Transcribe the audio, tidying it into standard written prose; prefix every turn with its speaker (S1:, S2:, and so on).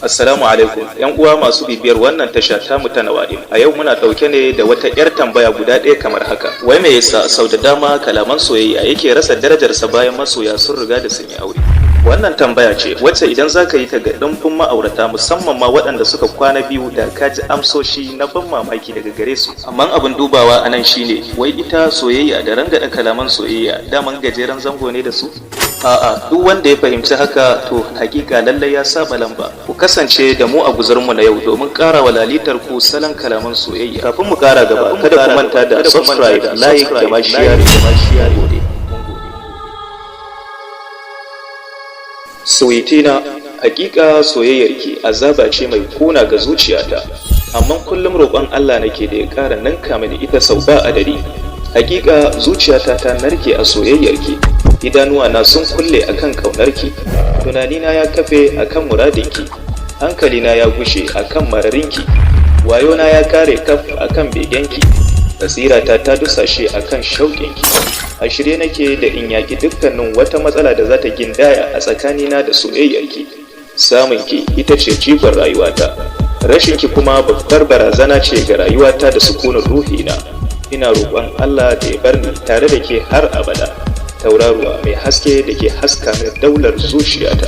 S1: Assalamu alaikum, ‘yan uwa masu bibiyar wannan tasha ta mu ta Nawadim. A yau muna ɗauke ne da wata ‘yar tambaya guda ɗaya kamar haka. Wai me yasa sau da dama kalaman soyayya yake rasa darajarsa bayan masoya sun riga da sun yi aure? Wannan tambaya ce wacce idan za ka yi ta ga ɗumbin ma'aurata musamman ma waɗanda suka kwana biyu da ka ji amsoshi na ban mamaki daga gare su. Amma abin dubawa a nan shine, wai ita soyayya da rangaɗa kalaman soyayya daman gajeren zango ne da su? A'a, duk wanda ya fahimci haka to hakika lallai ya saba lamba. Ku kasance da mu a guzurmu na yau domin ƙara wa lalitar ku salon kalaman soyayya. Kafin mu ƙara gaba, kada ku manta da subscribe, like da ma share. Sweetina, hakika soyayyarki azaba ce mai kuna ga zuciyata, amma kullum roƙon Allah nake da ya ƙara ninka mini ita sau ba adadi. Hakika zuciyata ta narke a soyayyarki, idanuwa na sun kulle akan ƙaunarki, tunanina ya kafe akan muradinki, hankalina ya gushe akan mararinki, wayona ya kare kaf akan begenki, basirata ta dusashe akan shauƙinki. A shirye nake da in yaki dukkanin wata matsala da za ta gindaya a tsakanina da soyayyarki. Samunki ita ce jigon rayuwata, rashinki kuma babbar barazana ce ga rayuwata da sukunin ruhina. Ina roƙon Allah da ya bar ni tare da ke har abada, tauraruwa mai haske da ke haska min daular zuciyata.